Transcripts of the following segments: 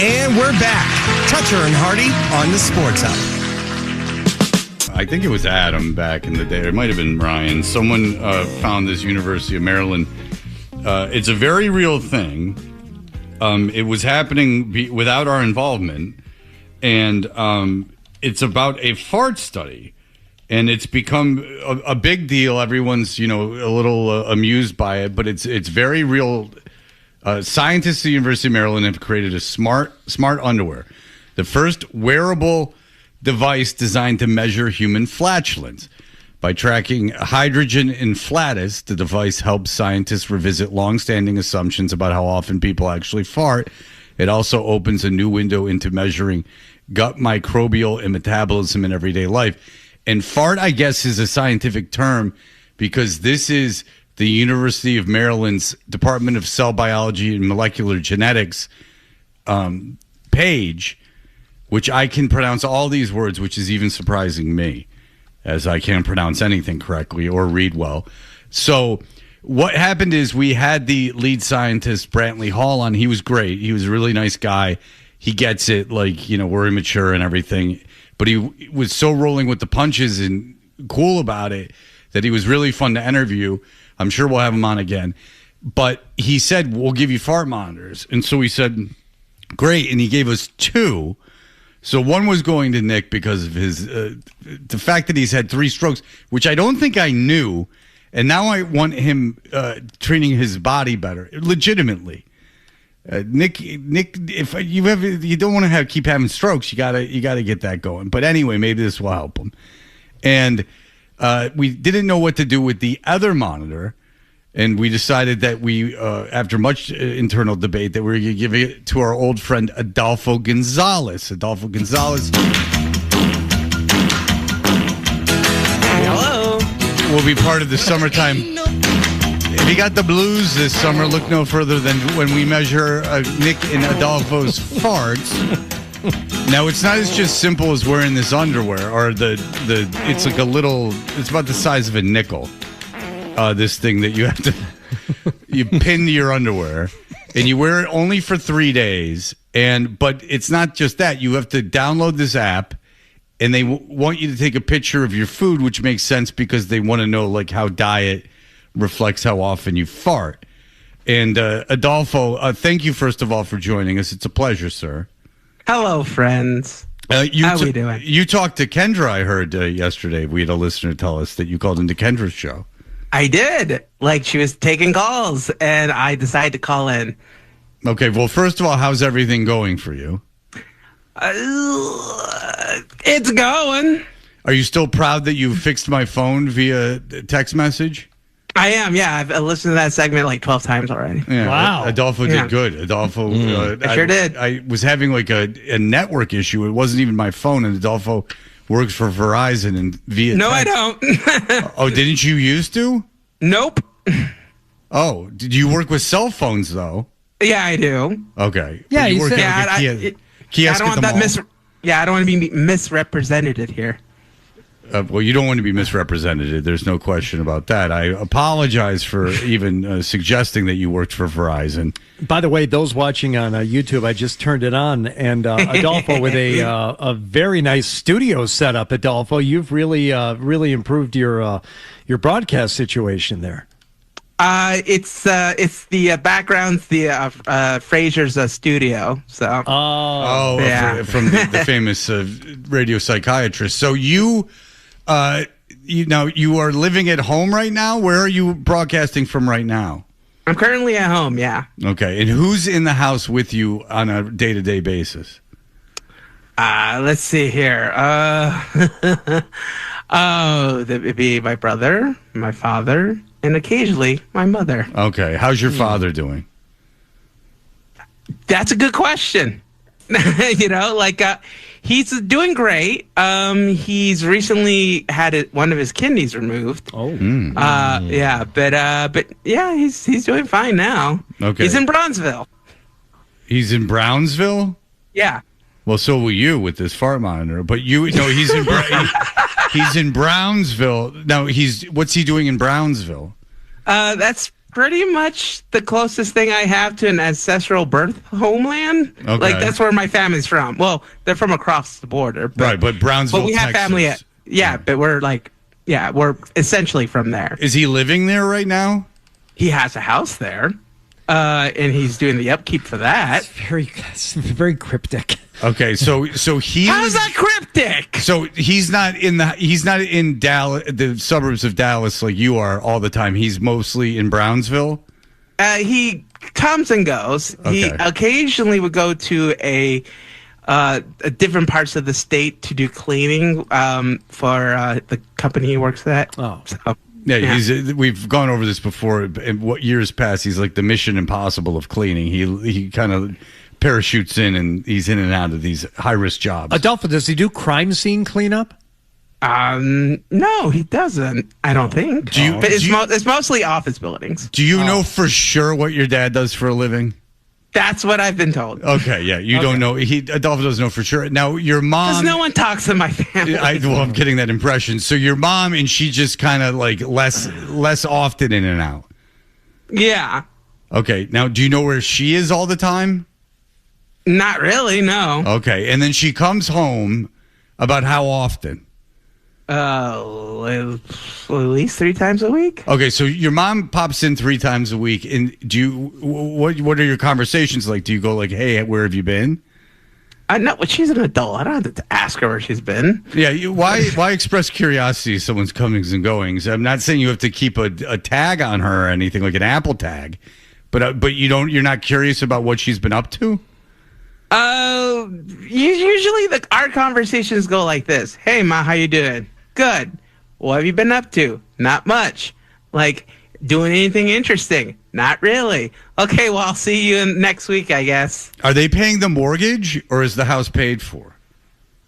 And we're back. Toucher and Hardy on the Sports Hour. I think it was Adam back in the day. It might have been Ryan. Someone found this University of Maryland. It's a very real thing. It was happening without our involvement. And it's about a fart study. And it's become a big deal. Everyone's, a little amused by it. But it's very real. Scientists at the University of Maryland have created a smart underwear, the first wearable device designed to measure human flatulence. By tracking hydrogen in flatus, the device helps scientists revisit longstanding assumptions about how often people actually fart. It also opens a new window into measuring gut microbial and metabolism in everyday life. And fart, I guess, is a scientific term because this is the University of Maryland's Department of Cell Biology and Molecular Genetics page, which I can pronounce all these words, which is even surprising me, as I can't pronounce anything correctly or read well. So what happened is we had the lead scientist, Brantley Hall, on. He was great. He was a really nice guy. He gets it, we're immature and everything. But he was so rolling with the punches and cool about it that he was really fun to interview. I'm sure we'll have him on again. But he said, we'll give you fart monitors. And so we said, great. And he gave us two. So one was going to Nick because of his the fact that he's had 3 strokes, which I don't think I knew. And now I want him treating his body better, legitimately. Nick, if you don't want to keep having strokes, you gotta get that going. But anyway, maybe this will help him. And we didn't know what to do with the other monitor, and we decided that after much internal debate, that we were going to give it to our old friend Adolfo Gonzalez. Adolfo Gonzalez. Hello. Will be part of the summertime. If you got the blues this summer, look no further than when we measure Nick and Adolfo's farts. Now, it's not as just simple as wearing this underwear, or it's like it's about the size of a nickel. This thing that you have to, you pin to your underwear, and you wear it only for 3 days. But it's not just that. You have to download this app, and they want you to take a picture of your food, which makes sense because they want to know how diet reflects how often you fart. And Adolfo, thank you first of all for joining us. It's a pleasure, sir. Hello, friends. How we doing? You talked to Kendra, I heard yesterday. We had a listener tell us that you called into Kendra's show. I did. She was taking calls, and I decided to call in. Okay, well, first of all, how's everything going for you? It's going. Are you still proud that you fixed my phone via text message? I am, yeah. I've listened to that segment 12 times already. Yeah, wow. Adolfo did good. Adolfo, I sure did. I was having a network issue. It wasn't even my phone, and Adolfo works for Verizon and via No, text. I don't. Oh, didn't you used to? Nope. Oh, did you work with cell phones, though? Yeah, I do. Okay. Yeah, you you work said- at I kiosk don't at want the that mall? I don't want to be misrepresented here. Well, you don't want to be misrepresented. There's no question about that. I apologize for even suggesting that you worked for Verizon. By the way, those watching on YouTube, I just turned it on, and Adolfo with a very nice studio setup. Adolfo, you've really improved your broadcast situation there. It's the background's the Frasier's studio. So Yeah. From the famous radio psychiatrist. So you are living at home right now. Where are you broadcasting from right now? I'm currently at home. Yeah. Okay, and who's in the house with you on a day-to-day basis? Let's see here. That'd be my brother, my father, and occasionally my mother. Okay, how's your father doing? That's a good question. He's doing great. He's recently had one of his kidneys removed. Oh, yeah, but yeah, he's doing fine now. Okay, he's in Bronzeville. He's in Brownsville? Yeah. Well, so will you with this fart monitor. But he's in he's in Brownsville. Now, what's he doing in Brownsville? That's pretty much the closest thing I have to an ancestral birth homeland. Okay. Like, that's where my family's from. Well, they're from across the border. Right, but Brownsville, But we have Texas. family but we're essentially from there. Is he living there right now? He has a house there, and he's doing the upkeep for that. It's very cryptic. Okay, so he How's that cryptic? So he's not in Dallas, the suburbs of Dallas, like you are all the time. He's mostly in Brownsville. He comes and goes. He Okay. occasionally would go to a different parts of the state to do cleaning for the company he works at. Oh. So, Yeah, we've gone over this before. In what years past, he's like the Mission Impossible of cleaning. He kind of parachutes in and he's in and out of these high risk jobs. Adolfo, does he do crime scene cleanup? no, he doesn't. I don't think. But it's mostly office buildings. Do you know for sure what your dad does for a living? That's what I've been told. Okay, yeah, you don't know. Adolfo doesn't know for sure. Now your mom. Because no one talks in my family. I'm getting that impression. So your mom and she just kind of like less often in and out. Yeah. Okay. Now, do you know where she is all the time? Not really, no. Okay. And then she comes home about how often? At least 3 times a week. Okay. So your mom pops in 3 times a week. And what are your conversations like? Do you go like, hey, where have you been? No, but she's an adult. I don't have to ask her where she's been. Yeah. Why express curiosity of someone's comings and goings? I'm not saying you have to keep a tag on her or anything like an Apple tag, but you're not curious about what she's been up to? Usually our conversations go like this. Hey, Ma, how you doing? Good. What have you been up to? Not much. Like, doing anything interesting? Not really. Okay, well, I'll see you next week, I guess. Are they paying the mortgage or is the house paid for?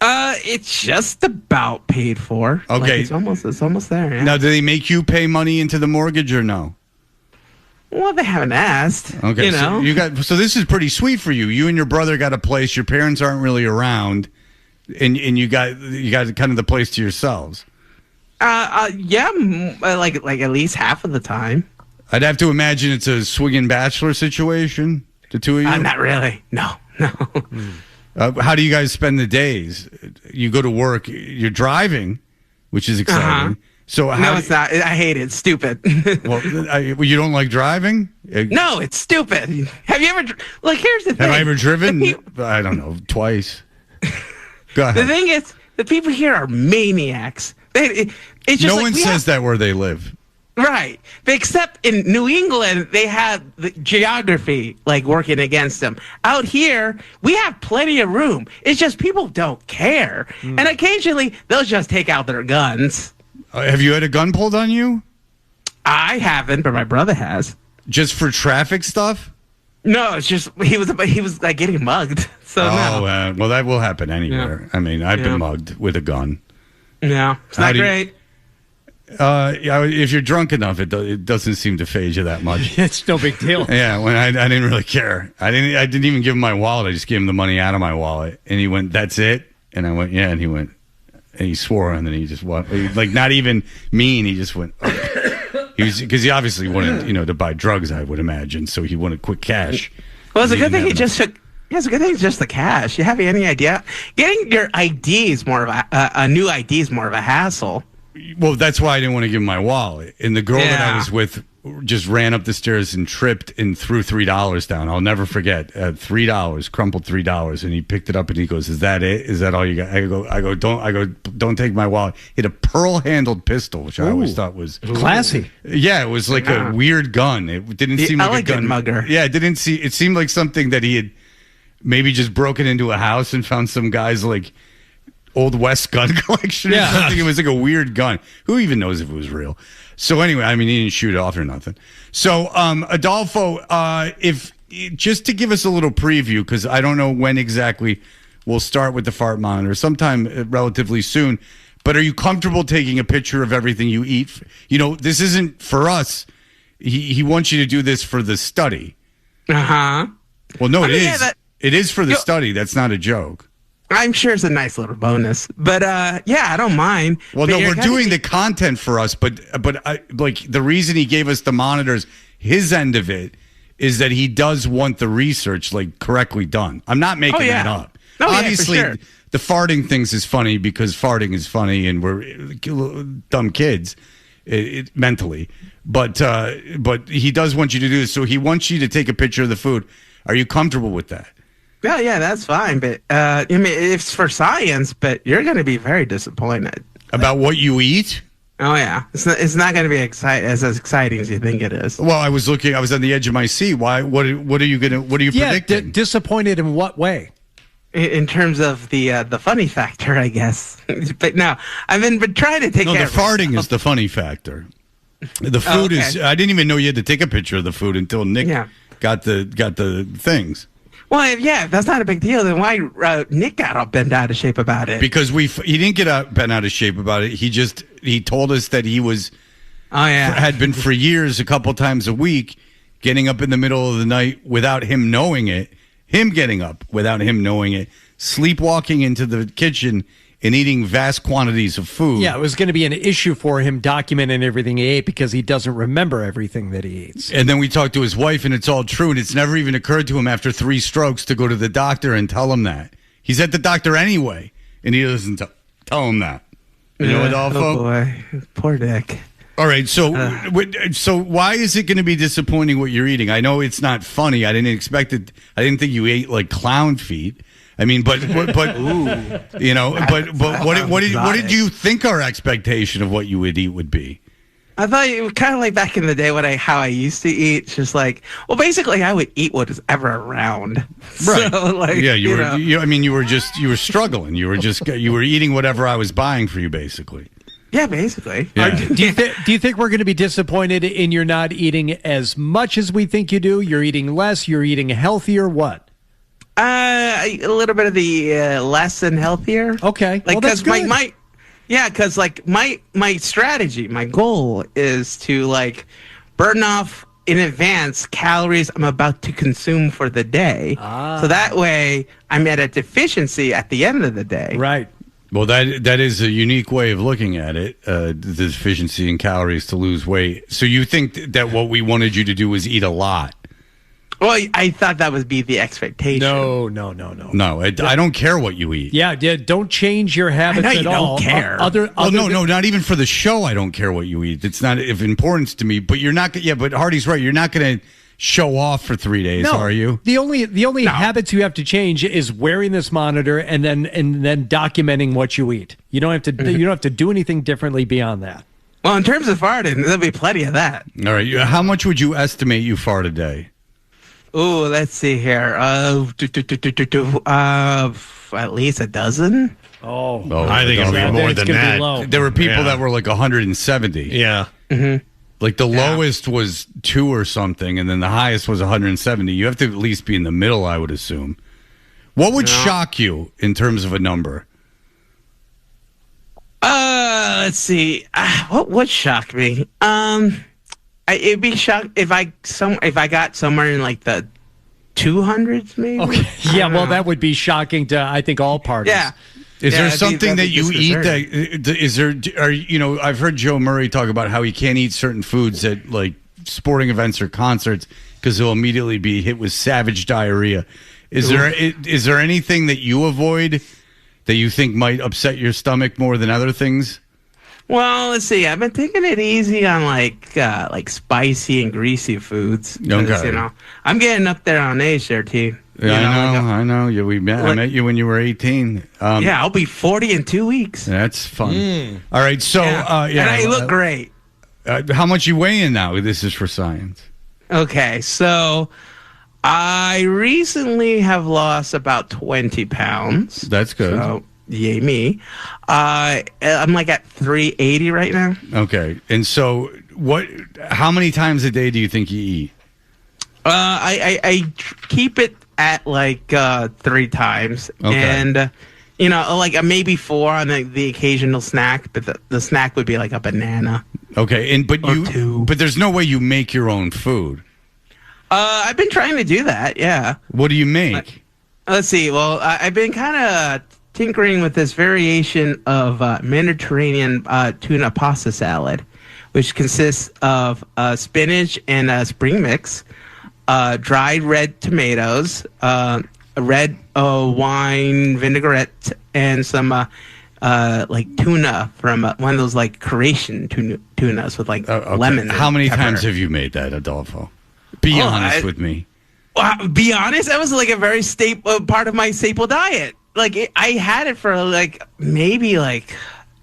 It's just about paid for. Okay. Like, it's almost there. Yeah. Now, do they make you pay money into the mortgage or no? Well, they haven't asked. Okay, You know? so this is pretty sweet for you. You and your brother got a place. Your parents aren't really around, and you got kind of the place to yourselves. Yeah, like at least half of the time. I'd have to imagine it's a swinging bachelor situation. The two of you. Not really. No. How do you guys spend the days? You go to work. You're driving, which is exciting. So No, it's not. I hate it. It's stupid. Well, you don't like driving? No, it's stupid. Have you ever? Like, here's the thing. Have I ever driven? I don't know, twice. Go ahead. The thing is, the people here are maniacs. It's just No like one says that where they live. Right. Except in New England, they have the geography like working against them. Out here, we have plenty of room. It's just people don't care. And occasionally, they'll just take out their guns. Have you had a gun pulled on you? I haven't, but my brother has. Just for traffic stuff? No, it's just he was like getting mugged. So no. Well, that will happen anywhere. Yeah. I mean, I've Yeah. been mugged with a gun. No, it's not great. If you're drunk enough, it doesn't seem to phase you that much. It's no big deal. Yeah, when I didn't really care. I didn't even give him my wallet. I just gave him the money out of my wallet, and he went, "That's it." And I went, "Yeah," and he went. And he swore, and then he just went, like, not even mean. He just went, because he obviously wanted, to buy drugs, I would imagine. So he wanted quick cash. Well, it's a good thing he just took. Yeah, it's a good thing it's just the cash. You have any idea? Getting your ID is more of a new ID is more of a hassle. Well, that's why I didn't want to give him my wallet. And the girl that I was with just ran up the stairs and tripped and threw $3 down. I'll never forget. $3, crumpled $3, and he picked it up and he goes, "Is that it? Is that all you got?" I go, don't take my wallet. He had a pearl-handled pistol, which I always thought was classy. Yeah, it was like a weird gun. It didn't seem like a gun. Mugger. Yeah, it seemed like something that he had maybe just broken into a house and found some guy's like Old West gun collection or something. It was like a weird gun. Who even knows if it was real? So anyway, I mean, he didn't shoot it off or nothing. So Adolfo, if just to give us a little preview, because I don't know when exactly we'll start with the fart monitor, sometime relatively soon. But are you comfortable taking a picture of everything you eat? This isn't for us. He wants you to do this for the study. Uh-huh. Well, no, it is. Yeah, it is for the study. That's not a joke. I'm sure it's a nice little bonus, but yeah, I don't mind. Well, But no, you're we're doing the content for us, but like the reason he gave us the monitors, his end of it is that he does want the research like correctly done. I'm not making that up. No, obviously, yeah, for sure. The farting things is funny because farting is funny and we're dumb kids mentally. But he does want you to do this. So he wants you to take a picture of the food. Are you comfortable with that? Yeah, that's fine. But I mean, it's for science, but you're going to be very disappointed. About what you eat? Oh, yeah. It's not going to be as exciting as you think it is. Well, I was on the edge of my seat. Why? What are you predicting? Disappointed in what way? In terms of the funny factor, I guess. But no, I've been trying to take care of the farting is the funny factor. The food is. I didn't even know you had to take a picture of the food until Nick got the things. Well, yeah, if that's not a big deal, then why Nick got all bent out of shape about it? Because he didn't get bent out of shape about it. He told us that he was. Oh yeah, had been for years, a couple times a week, getting up in the middle of the night without him knowing it. Him getting up without him knowing it, sleepwalking into the kitchen and eating vast quantities of food. Yeah, it was going to be an issue for him documenting everything he ate because he doesn't remember everything that he eats. And then we talked to his wife, and it's all true, and it's never even occurred to him after 3 strokes to go to the doctor and tell him that. He's at the doctor anyway, and he doesn't tell him that. You know, Adolfo? Oh, boy. Poor Nick. All right, so why is it going to be disappointing what you're eating? I know it's not funny. I didn't expect it. I didn't think you ate like clown feet. I mean, but you know, but what did you think our expectation of what you would eat would be? I thought it was kind of like back in the day how I used to eat. It's just like, well, basically, I would eat what is ever around. Right. So, like, yeah, you were struggling. You were eating whatever I was buying for you, basically. Yeah, basically. Yeah. Do you think we're going to be disappointed in you're not eating as much as we think you do? You're eating less. You're eating healthier. What? A little bit of the less and healthier. Okay, like that's good. because my strategy, my goal is to like burn off in advance calories I'm about to consume for the day. So that way I'm at a deficiency at the end of the day. Right. Well, that is a unique way of looking at it, the deficiency in calories to lose weight. So you think that what we wanted you to do was eat a lot? Well, I thought that would be the expectation. No. No, I don't care what you eat. Yeah, don't change your habits I know at you all. don't care. No, not even for the show. I don't care what you eat. It's not of importance to me. But you're not. Yeah, but Hardy's right. You're not going to show off for 3 days, are you? The only habits you have to change is wearing this monitor and then documenting what you eat. You don't have to. You don't have to do anything differently beyond that. Well, in terms of farting, there'll be plenty of that. All right. How much would you estimate you fart a day? Oh, let's see here. At least a dozen. Oh, I think it'll be more than that. There were people that were like 170. Yeah. Mm-hmm. Like the lowest was 2 or something, and then the highest was 170. You have to at least be in the middle, I would assume. What would shock you in terms of a number? Let's see. What would shock me? It'd be shocked if I got somewhere in like the 200s, maybe. Okay. Yeah, well, that would be shocking to I think all parties. Yeah. Is there something that you eat that I've heard Joe Murray talk about how he can't eat certain foods at like sporting events or concerts because he'll immediately be hit with savage diarrhea. Is there anything that you avoid that you think might upset your stomach more than other things? Well, let's see. I've been taking it easy on like spicy and greasy foods. Okay. I'm getting up there on age there, T. I know. I met you when you were 18. I'll be 40 in 2 weeks. That's fun. All right, so and I look great. How much you weighing now? This is for science. Okay, so I recently have lost about 20 pounds. That's good. So, yay me. I'm like at 380 right now. Okay, and so how many times a day do you think you eat? I keep it at like 3 times, and like maybe 4 on the occasional snack, but the snack would be like a banana. Okay, but there's no way you make your own food. I've been trying to do that. Yeah. What do you make? Let's see. Well, I've been kind of tinkering with this variation of Mediterranean tuna pasta salad, which consists of spinach and spring mix, dried red tomatoes, red wine vinaigrette, and some like tuna from one of those like Croatian tunas with like lemon. How many times have you made that, Adolfo? Be honest with me. Be honest, that was like a very staple part of my staple diet. Like I had it for like maybe like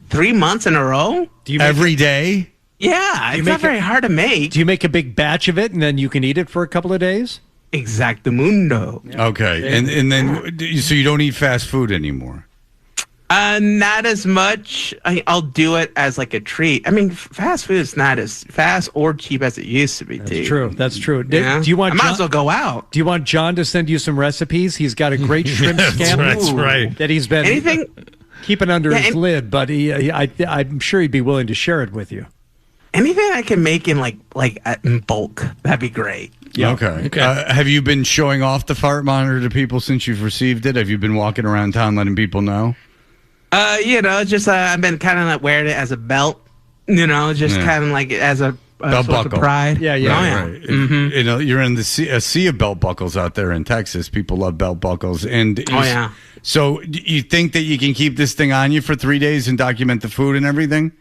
3 months in a row. Do you every day? Yeah, it's not very hard to make. Do you make a big batch of it and then you can eat it for a couple of days? Exactamundo. Okay, and then so you don't eat fast food anymore? Not as much. I'll do it as like a treat. I mean, fast food is not as fast or cheap as it used to be. That's true. That's true. Yeah? Do you want? I might as well go out. Do you want John to send you some recipes? He's got a great shrimp scampi. That's right. That he's been keeping under his lid, but I'm sure he'd be willing to share it with you. Anything I can make in like in bulk, that'd be great. Yeah. Okay. Have you been showing off the fart monitor to people since you've received it? Have you been walking around town letting people know? Just I've been kind of like wearing it as a belt, kind of like as a belt buckle. Of pride. Yeah. Right. Mm-hmm. You're in a sea of belt buckles out there in Texas. People love belt buckles, and so you think that you can keep this thing on you for 3 days and document the food and everything?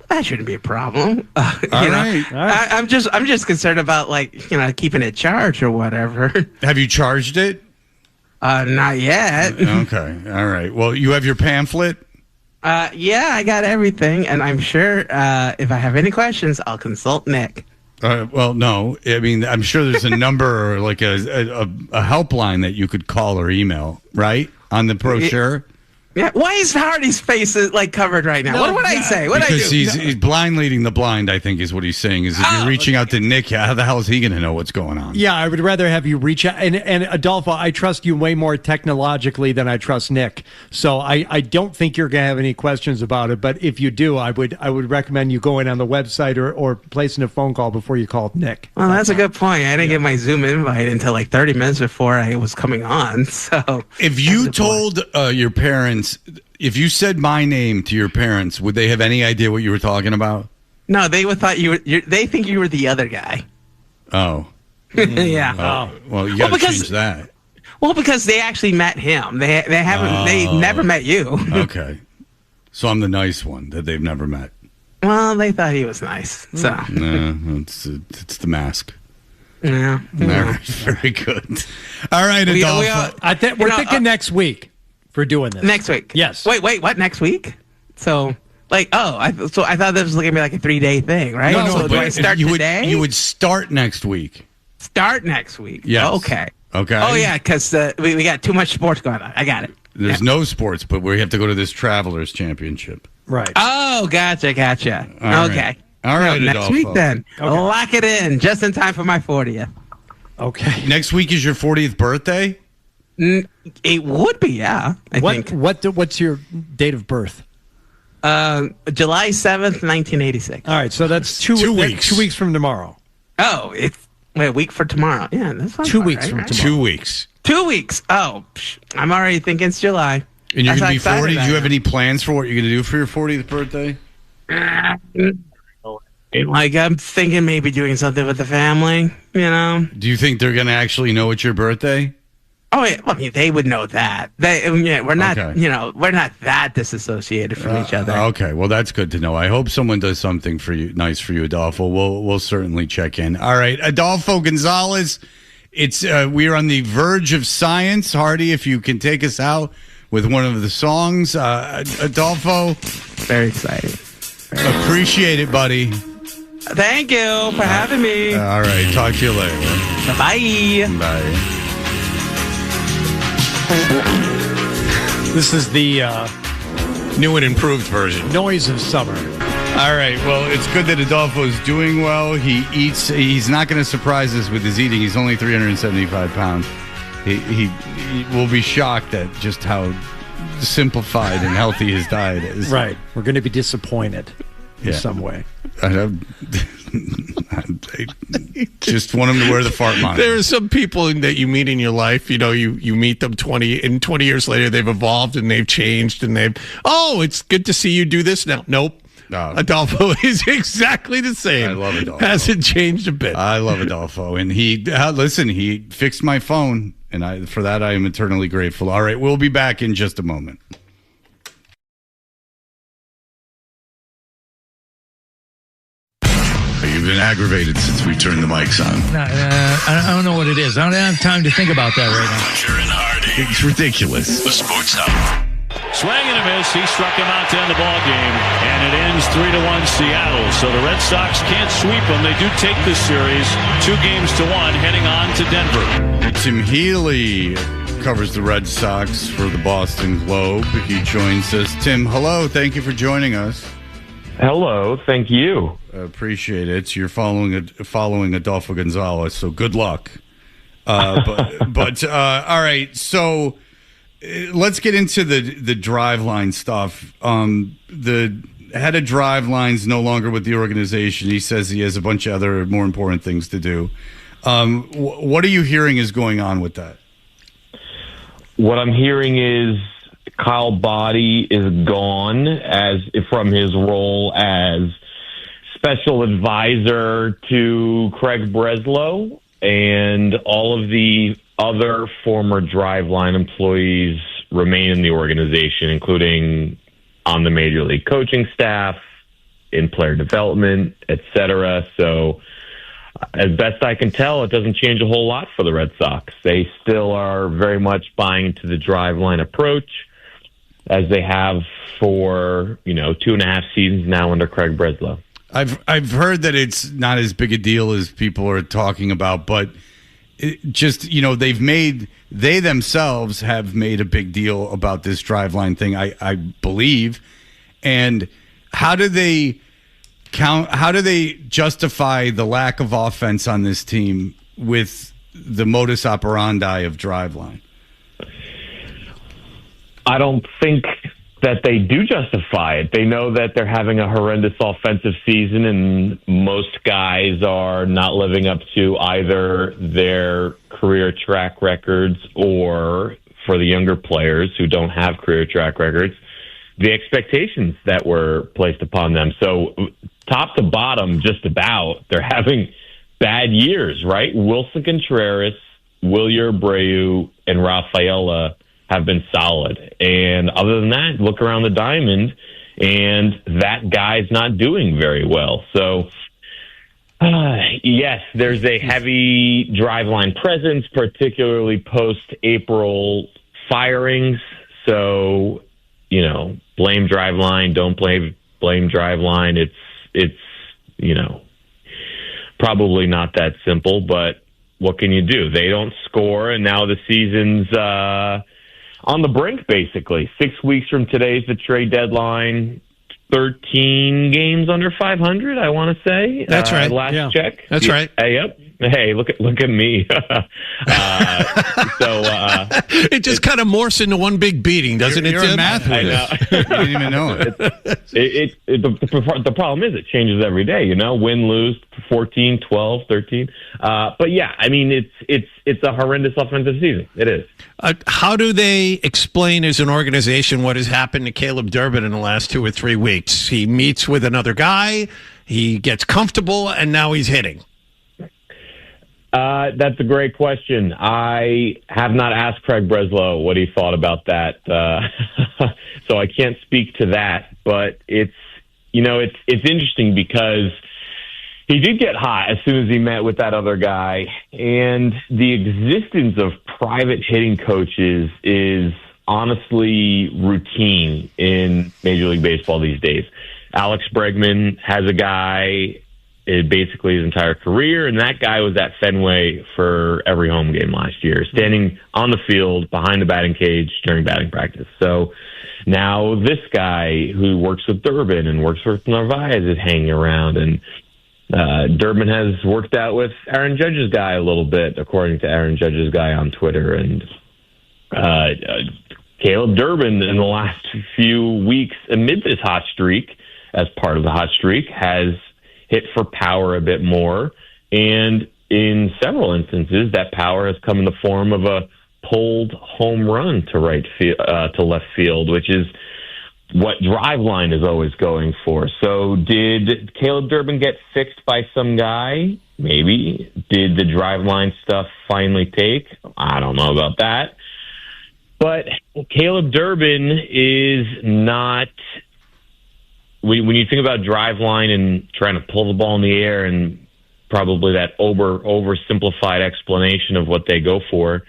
That shouldn't be a problem. All right. I'm just concerned about keeping it charged or whatever. Have you charged it? Not yet. Okay. All right. Well, you have your pamphlet? Yeah, I got everything, and I'm sure if I have any questions, I'll consult Nick. Well, no. I mean, I'm sure there's a number or like a helpline that you could call or email, right? On the brochure? Yeah. Why is Hardy's face covered right now? What would I say? What because I do? he's blind leading the blind, I think is what he's saying. Is if you're reaching out to Nick, how the hell is he going to know what's going on? Yeah, I would rather have you reach out. And Adolfo, I trust you way more technologically than I trust Nick. So I don't think you're going to have any questions about it. But if you do, I would recommend you going on the website or placing a phone call before you call Nick. Well, that's a good point. I didn't get my Zoom invite until 30 minutes before I was coming on. So if you told your parents, if you said my name to your parents, would they have any idea what you were talking about? No, they would thought they think you were the other guy. Oh. Yeah. Well, you got to change that. Well, because they actually met him. They never met you. Okay. So I'm the nice one that they've never met. Well, they thought he was nice. So. It's the mask. Yeah. All right. Very good. All right, Adolfo. We're thinking next week. For doing this next week. Yes. Wait, what? Next week? So, I thought this was gonna be like a 3-day thing, right? No. So do I start today? You would start next week. Start next week. Yes. Okay. Oh yeah, because we got too much sports going on. I got it. There's no sports, but we have to go to this Travelers Championship. Right. Oh, gotcha. Okay. All right, next Adolfo. week then. Okay. Lock it in just in time for my 40th. Okay. Next week is your 40th birthday? It would be, yeah. I think. What's your date of birth? July 7th, 1986. All right, so that's 2 weeks. 2 weeks from tomorrow. Oh, it's a week for tomorrow. Yeah, that's fine. 2 weeks from tomorrow. 2 weeks. 2 weeks. Oh, I'm already thinking it's July. And you're going to be 40? Do you have any plans for what you're going to do for your 40th birthday? I'm thinking maybe doing something with the family, Do you think they're going to actually know it's your birthday? Oh, yeah. Well, I mean, they would know that. We're not, Okay. we're not that disassociated from each other. Okay, well, that's good to know. I hope someone does something nice for you, Adolfo. We'll certainly check in. All right, Adolfo Gonzalez. It's we're on the verge of science. Hardy, if you can take us out with one of the songs, Adolfo. Very excited. Appreciate it, buddy. Thank you for having me. All right, talk to you later. Bye. Bye. This is the new and improved version. Noise of summer. All right. Well, it's good that Adolfo's doing well. He eats. He's not going to surprise us with his eating. He's only 375 pounds. He will be shocked at just how simplified and healthy his diet is. Right. We're going to be disappointed in some way. I just want him to wear the fart monitor. There are some people that you meet in your life, you meet them 20 years later, they've evolved and they've changed and it's good to see you do this now. Nope. Adolfo is exactly the same. I love Adolfo. Hasn't changed a bit. I love Adolfo, and he he fixed my phone, and for that I am eternally grateful. All right, we'll be back in just a moment. You've been aggravated since we turned the mics on. I don't know what it is. I don't have time to think about that right now. Roger and Hardy. It's ridiculous. The Sports Hub. Swing and a miss. He struck him out to end the ball game, and it ends 3-1 Seattle. So the Red Sox can't sweep them. They do take this series 2-1, heading on to Denver. Tim Healey covers the Red Sox for the Boston Globe. He joins us. Tim, hello. Thank you for joining us. Hello. Thank you. Appreciate it. You're following Adolfo Gonzalez, so good luck. But all right. So let's get into the driveline stuff. The head of driveline's no longer with the organization. He says he has a bunch of other more important things to do. What are you hearing is going on with that? What I'm hearing is Kyle Boddy is gone from his role as special advisor to Craig Breslow, and all of the other former Driveline employees remain in the organization, including on the major league coaching staff, in player development, etc. So as best I can tell, it doesn't change a whole lot for the Red Sox. They still are very much buying into the Driveline approach, as they have for 2.5 seasons now under Craig Breslow. I've heard that it's not as big a deal as people are talking about, but they themselves have made a big deal about this Driveline thing, I believe. And how do they justify the lack of offense on this team with the modus operandi of Driveline? I don't think that they do justify it. They know that they're having a horrendous offensive season, and most guys are not living up to either their career track records or, for the younger players who don't have career track records, the expectations that were placed upon them. So top to bottom, just about, they're having bad years, right? Wilson Contreras, Wilyer Abreu, and Rafaela have been solid. And other than that, look around the diamond, and that guy's not doing very well. So, yes, there's a heavy Driveline presence, particularly post-April firings. So, blame Driveline, don't blame Driveline. It's probably not that simple, but what can you do? They don't score, and now the season's on the brink, basically. 6 weeks from today is the trade deadline. 13 games under 500, I want to say. That's right. Last check. That's right. Yep. Hey, look at me. It just kind of morphs into one big beating, doesn't it? You're a math whiz. I know. You didn't even know it. The problem is it changes every day, win, lose, 14, 12, 13. But yeah, I mean, it's a horrendous offensive season. It is. How do they explain as an organization what has happened to Caleb Durbin in the last 2 or 3 weeks? He meets with another guy, he gets comfortable, and now he's hitting. That's a great question. I have not asked Craig Breslow what he thought about that, so I can't speak to that. But it's interesting because he did get hot as soon as he met with that other guy, and the existence of private hitting coaches is honestly routine in Major League Baseball these days. Alex Bregman has a guy basically his entire career, and that guy was at Fenway for every home game last year, standing on the field behind the batting cage during batting practice. So now this guy who works with Durbin and works with Narvaez is hanging around, and Durbin has worked out with Aaron Judge's guy a little bit, according to Aaron Judge's guy on Twitter. And Caleb Durbin, in the last few weeks, amid this hot streak, as part of the hot streak, has hit for power a bit more. And in several instances, that power has come in the form of a pulled home run to left field, which is what Driveline is always going for. So did Caleb Durbin get fixed by some guy? Maybe. Did the Driveline stuff finally take? I don't know about that. But Caleb Durbin is not, when you think about Driveline and trying to pull the ball in the air and probably that oversimplified explanation of what they go for,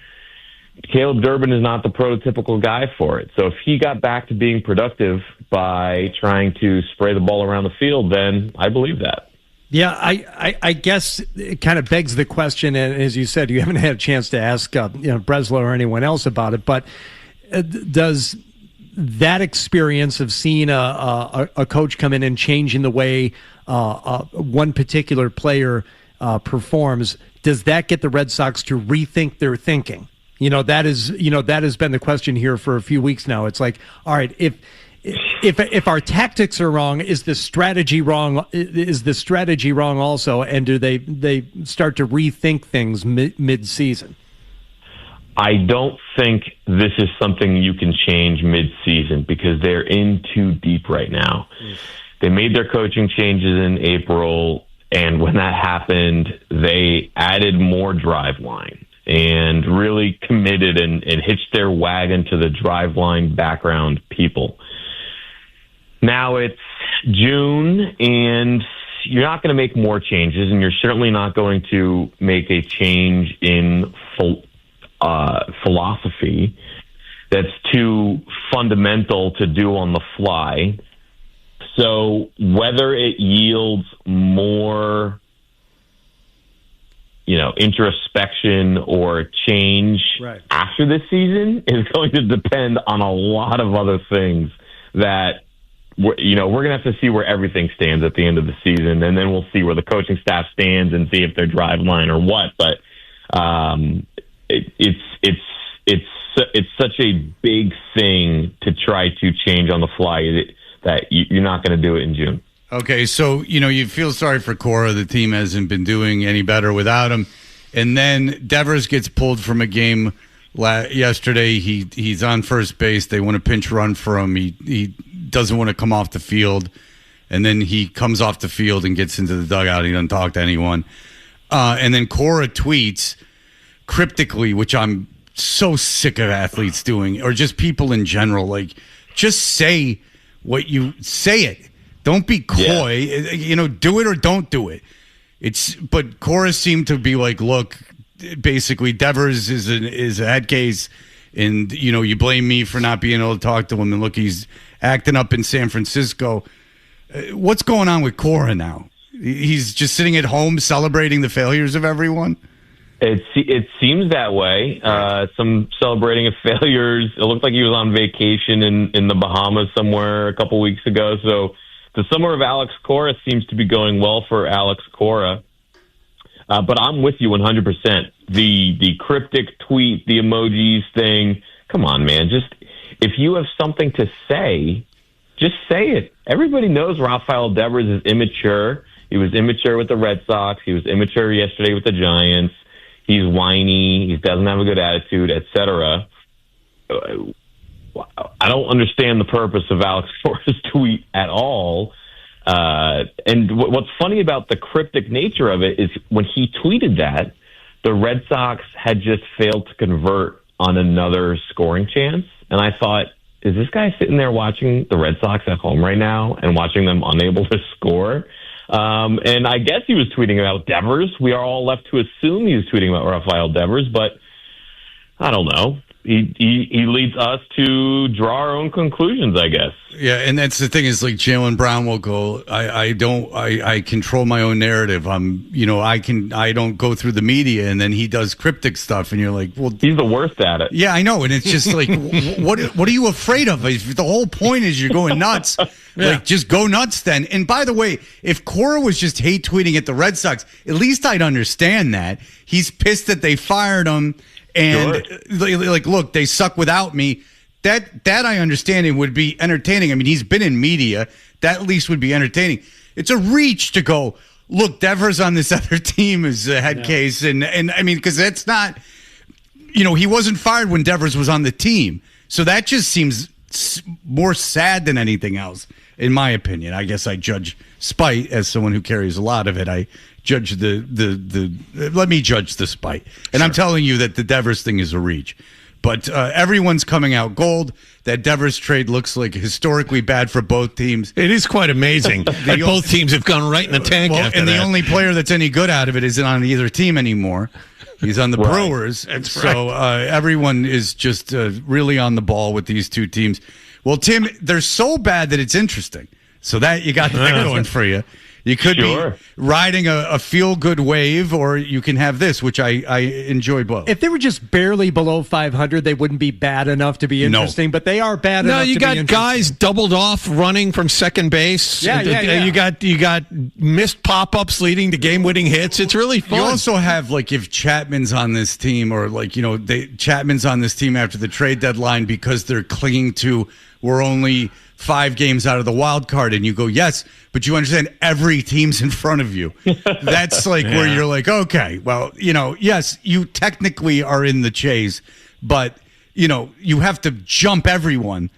Caleb Durbin is not the prototypical guy for it. So if he got back to being productive by trying to spray the ball around the field, then I believe that. Yeah, I guess it kind of begs the question, and as you said, you haven't had a chance to ask Breslow or anyone else about it, but does that experience of seeing a coach come in and changing the way one particular player performs, does that get the Red Sox to rethink their thinking? That has been the question here for a few weeks now. It's like, all right, if our tactics are wrong, is the strategy wrong? Is the strategy wrong also? And do they start to rethink things mid-season? I don't think this is something you can change mid-season because they're in too deep right now. They made their coaching changes in April, and when that happened, they added more Driveline and really committed and hitched their wagon to the Driveline background people. Now it's June, and you're not going to make more changes, and you're certainly not going to make a change in philosophy that's too fundamental to do on the fly. So whether it yields more, introspection or change after this season is going to depend on a lot of other things that we're going to have to see where everything stands at the end of the season, and then we'll see where the coaching staff stands and see if they're Driveline or what. But it's such a big thing to try to change on the fly that you're not going to do it in June. Okay, so, you feel sorry for Cora. The team hasn't been doing any better without him. And then Devers gets pulled from a game yesterday. He's on first base. They want a pinch run for him. He doesn't want to come off the field. And then he comes off the field and gets into the dugout. He doesn't talk to anyone. And then Cora tweets cryptically, which I'm so sick of athletes doing, or just people in general. Like, just say what you say it. Don't be coy. Yeah. Do it or don't do it. But Cora seemed to be like, look, basically Devers is a head case, and you blame me for not being able to talk to him. And look, he's acting up in San Francisco. What's going on with Cora now? He's just sitting at home celebrating the failures of everyone. It seems that way. Some celebrating of failures. It looked like he was on vacation in the Bahamas somewhere a couple weeks ago. So the summer of Alex Cora seems to be going well for Alex Cora. But I'm with you 100%. The cryptic tweet, the emojis thing. Come on, man. Just if you have something to say, just say it. Everybody knows Rafael Devers is immature. He was immature with the Red Sox. He was immature yesterday with the Giants. He's whiny. He doesn't have a good attitude, etc. I don't understand the purpose of Alex Cora's tweet at all. And what's funny about the cryptic nature of it is when he tweeted that, the Red Sox had just failed to convert on another scoring chance. And I thought, is this guy sitting there watching the Red Sox at home right now and watching them unable to score? And I guess he was tweeting about Devers. We are all left to assume he was tweeting about Rafael Devers, but I don't know. He leads us to draw our own conclusions, I guess. Yeah, and that's the thing is like Jaylen Brown will go, I control my own narrative. I don't go through the media, and then he does cryptic stuff, and you're like, well, he's the worst at it. Yeah, I know, and it's just like, what are you afraid of? If the whole point is you're going nuts, like just go nuts then. And by the way, if Cora was just hate tweeting at the Red Sox, at least I'd understand that. He's pissed that they fired him. And like, look, they suck without me. That I understand it would be entertaining. I mean, he's been in media. That at least would be entertaining. It's a reach to go, look, Devers on this other team is a head case. And I mean, because that's not, he wasn't fired when Devers was on the team. So that just seems more sad than anything else, in my opinion. I guess I judge spite as someone who carries a lot of it. I judge let me judge the spite. And I'm telling you that the Devers thing is a reach. But everyone's coming out gold. That Devers trade looks like historically bad for both teams. It is quite amazing that both teams have gone right in the tank after and that. the only player that's any good out of it isn't on either team anymore. He's on the Brewers. That's so everyone is just really on the ball with these two teams. Well, Tim, they're so bad that it's interesting. So that you got that going for you. You could be riding a feel-good wave, or you can have this, which I enjoy both. If they were just barely below 500, they wouldn't be bad enough to be interesting, but they are bad enough to be interesting. No, you got guys doubled off running from second base. Yeah. You got missed pop-ups leading to game-winning hits. It's really fun. You also have, like, if Chapman's on this team, or, like, Chapman's on this team after the trade deadline because they're clinging to, we're only 5 games out of the wild card, and you go, yes, but you understand every team's in front of you. That's like where you're like, okay, well, yes, you technically are in the chase, but you have to jump everyone,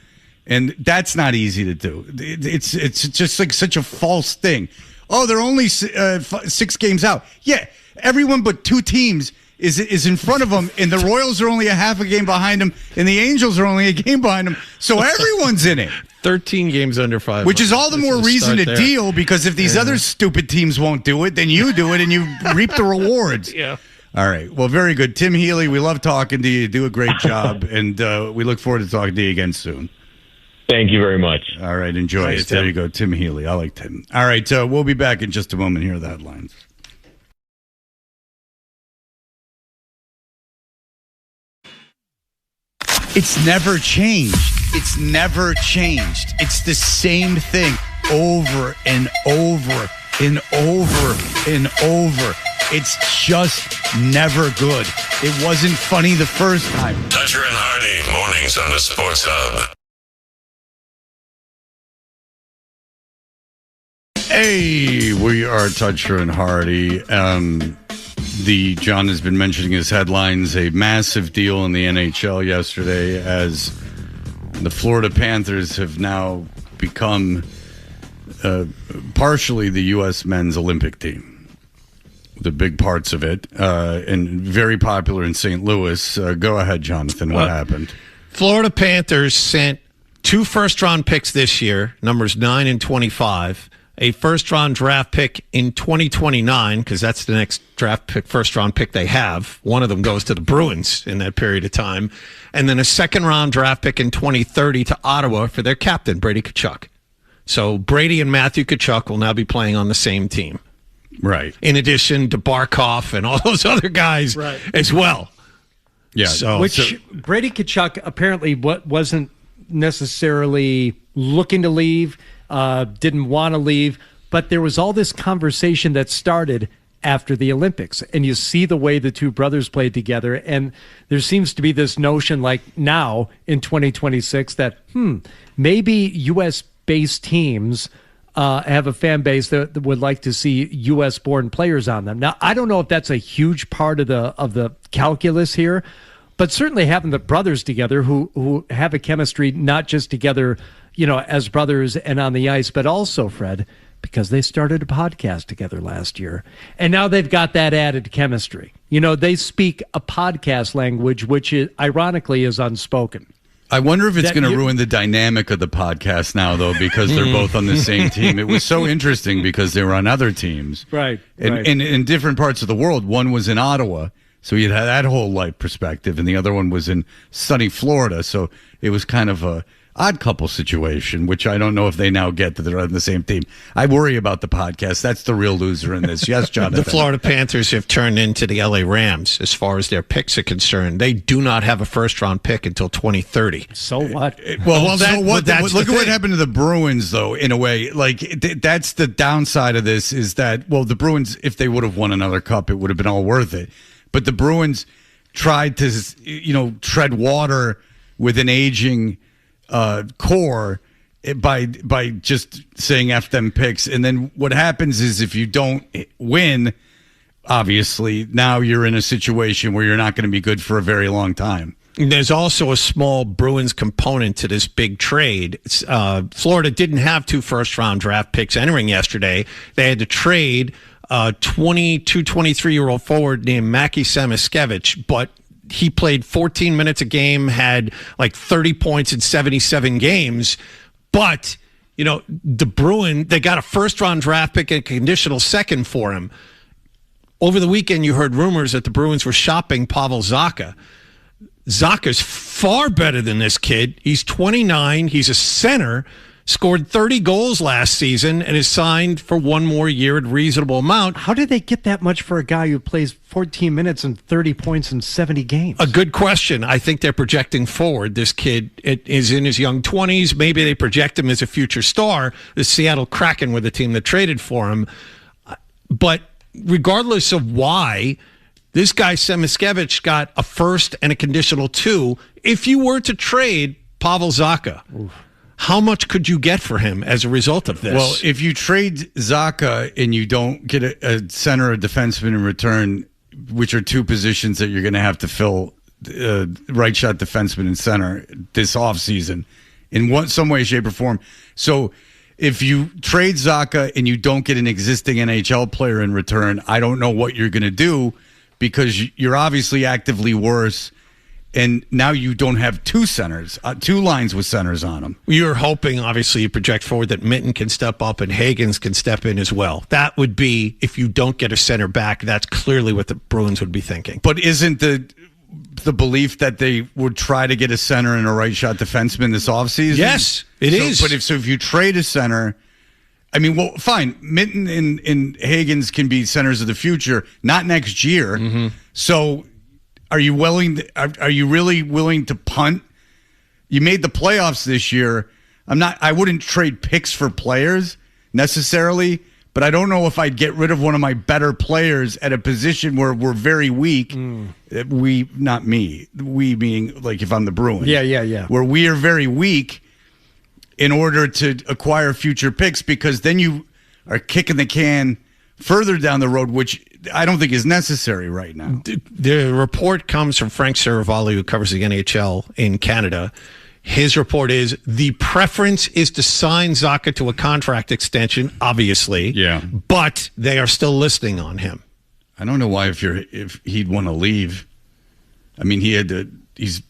and that's not easy to do. It's just like such a false thing. Oh, they're only 6 games out. Yeah, everyone but 2 teams is in front of them, and the Royals are only a half a game behind them, and the Angels are only a game behind them. So everyone's in it. 13 games under 500. Which is all the more reason to deal, because if these other stupid teams won't do it, then you do it, and you reap the rewards. Yeah. All right. Well, very good. Tim Healey, we love talking to you. You do a great job, and we look forward to talking to you again soon. Thank you very much. All right. Enjoy it. There you go. Tim Healey. I like Tim. All right. We'll be back in just a moment. Here are the headlines. It's never changed. It's never changed. It's the same thing over and over and over and over. It's just never good. It wasn't funny the first time. Toucher and Hardy, mornings on the Sports Hub. Hey, we are Toucher and Hardy. John has been mentioning his headlines, a massive deal in the NHL yesterday, as the Florida Panthers have now become partially the U.S. men's Olympic team. The big parts of it, and very popular in St. Louis. Go ahead, Jonathan. What happened? Florida Panthers sent 2 first-round picks this year, numbers 9 and 25, a first-round draft pick in 2029, because that's the next draft pick, first-round pick they have. One of them goes to the Bruins in that period of time. And then a second-round draft pick in 2030 to Ottawa for their captain, Brady Tkachuk. So Brady and Matthew Tkachuk will now be playing on the same team. Right. In addition to Barkov and all those other guys as well. Yeah. Brady Tkachuk apparently wasn't necessarily looking to leave, didn't want to leave, but there was all this conversation that started after the Olympics, and you see the way the two brothers played together, and there seems to be this notion, like now in 2026, that maybe U.S.-based teams have a fan base that would like to see U.S.-born players on them. Now, I don't know if that's a huge part of the calculus here, but certainly having the brothers together who have a chemistry not just together, as brothers and on the ice, but also, Fred, because they started a podcast together last year. And now they've got that added chemistry. They speak a podcast language, which ironically is unspoken. I wonder if it's going to ruin the dynamic of the podcast now, though, because they're both on the same team. It was so interesting because they were on other teams. Right. In different parts of the world. One was in Ottawa, so you had that whole life perspective, and the other one was in sunny Florida. So it was kind of a odd couple situation, which I don't know if they now get that they're on the same team. I worry about the podcast. That's the real loser in this. Yes, Jonathan. The Florida Panthers have turned into the LA Rams as far as their picks are concerned. They do not have a first-round pick until 2030. So what? Look at what happened to the Bruins, though, in a way. Like, that's the downside of this is that, the Bruins, if they would have won another cup, it would have been all worth it. But the Bruins tried to, tread water with an aging core by just saying F them picks. And then what happens is if you don't win, obviously, now you're in a situation where you're not going to be good for a very long time. There's also a small Bruins component to this big trade. Florida didn't have 2 first-round draft picks entering yesterday. They had to trade a 23-year-old forward named Mackie Samoskevich, but he played 14 minutes a game, had like 30 points in 77 games. But, the Bruins, they got a first-round draft pick and a conditional second for him. Over the weekend, you heard rumors that the Bruins were shopping Pavel Zacha. Zacha's far better than this kid. He's 29. He's a center, scored 30 goals last season, and is signed for 1 more year at a reasonable amount. How did they get that much for a guy who plays 14 minutes and 30 points in 70 games? A good question. I think they're projecting forward. This kid is in his young 20s. Maybe they project him as a future star. The Seattle Kraken were the team that traded for him. But regardless of why, this guy Samoskevich got a first and a conditional 2. If you were to trade Pavel Zacha, how much could you get for him as a result of this? Well, if you trade Zacha and you don't get a center or defenseman in return, which are 2 positions that you're going to have to fill, right shot defenseman and center this offseason in some way, shape, or form. So if you trade Zacha and you don't get an existing NHL player in return, I don't know what you're going to do, because you're obviously actively worse, and now you don't have 2 centers, 2 lines with centers on them. You're hoping, obviously, you project forward that Minton can step up and Hagens can step in as well. That would be, if you don't get a center back, that's clearly what the Bruins would be thinking. But isn't the belief that they would try to get a center and a right shot defenseman this offseason? Yes, it is. But if you trade a center, I mean, well, fine. Minton and Hagens can be centers of the future, not next year. Mm-hmm. So, are you really willing to punt? You made the playoffs this year. I wouldn't trade picks for players necessarily, but I don't know if I'd get rid of one of my better players at a position where we're very weak. We, not me. We being like if I'm the Bruins. Yeah. Where we are very weak, in order to acquire future picks, because then you are kicking the can further down the road, which I don't think is necessary right now. The report comes from Frank Saravalli, who covers the NHL in Canada. His report is the preference is to sign Zacha to a contract extension, obviously. Yeah. But they are still listening on him. I don't know why if he'd want to leave. I mean, he had to. He's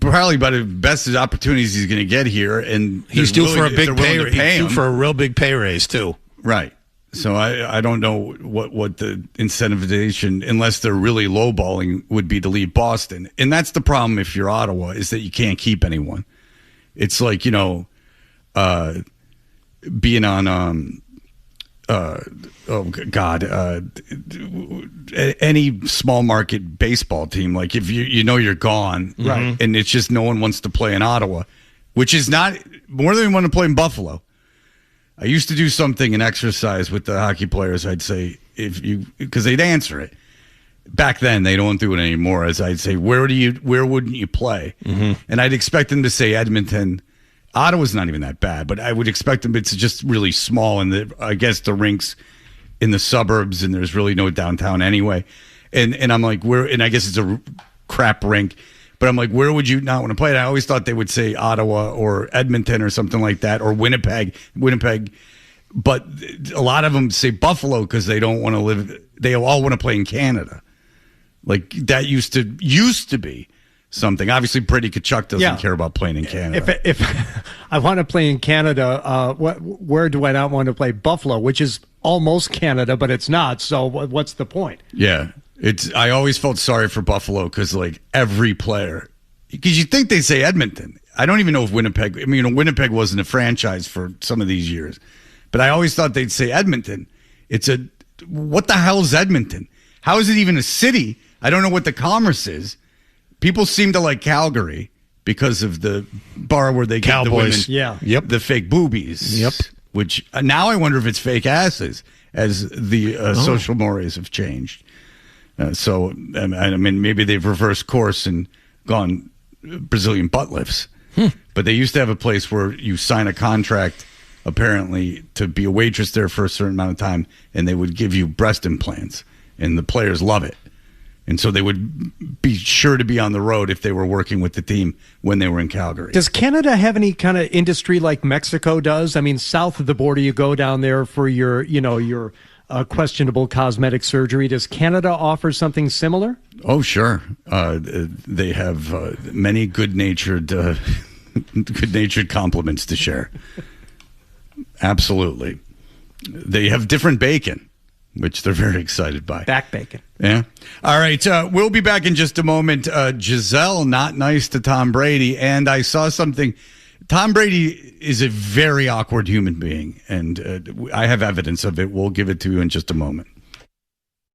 probably about the best opportunities he's going to get here, and he's due for a big pay. He's due for a real big pay raise too. Right. So I don't know what the incentivization, unless they're really lowballing, would be to leave Boston, and that's the problem if you're Ottawa, is that you can't keep anyone. It's like being on any small market baseball team. Like if you're gone, right, and it's just no one wants to play in Ottawa, which is not more than we want to play in Buffalo. I used to do something, an exercise with the hockey players. I'd say because they'd answer it. Back then, they don't do it anymore. As I'd say, where wouldn't you play? Mm-hmm. And I'd expect them to say Edmonton. Ottawa's not even that bad, but I would expect them. It's just really small, and I guess the rinks in the suburbs, and there's really no downtown anyway. And I'm like, and I guess it's a crap rink, but I'm like, where would you not want to play? And I always thought they would say Ottawa or Edmonton or something like that, or Winnipeg. But a lot of them say Buffalo because they don't want to live. They all want to play in Canada. Like that used to be something. Obviously, Brady Tkachuk doesn't care about playing in Canada. If I want to play in Canada, where do I not want to play? Buffalo, which is almost Canada, but it's not. So what's the point? Yeah, I always felt sorry for Buffalo because like every player, because you think they say Edmonton. I don't even know if Winnipeg. I mean, Winnipeg wasn't a franchise for some of these years, but I always thought they'd say Edmonton. What the hell is Edmonton? How is it even a city? I don't know what the commerce is. People seem to like Calgary because of the bar where they get the women, the fake boobies. Yep. Which now I wonder if it's fake asses as the social mores have changed. So I mean, maybe they've reversed course and gone Brazilian butt lifts. But they used to have a place where you sign a contract, apparently, to be a waitress there for a certain amount of time, and they would give you breast implants, and the players love it. And so they would be sure to be on the road if they were working with the team when they were in Calgary. Does Canada have any kind of industry like Mexico does? I mean, south of the border, you go down there for your questionable cosmetic surgery. Does Canada offer something similar? Oh, sure. They have many good-natured compliments to share. Absolutely. They have different bacon, which they're very excited by. Back bacon. Yeah. All right. We'll be back in just a moment. Giselle, not nice to Tom Brady. And I saw something. Tom Brady is a very awkward human being. And I have evidence of it. We'll give it to you in just a moment.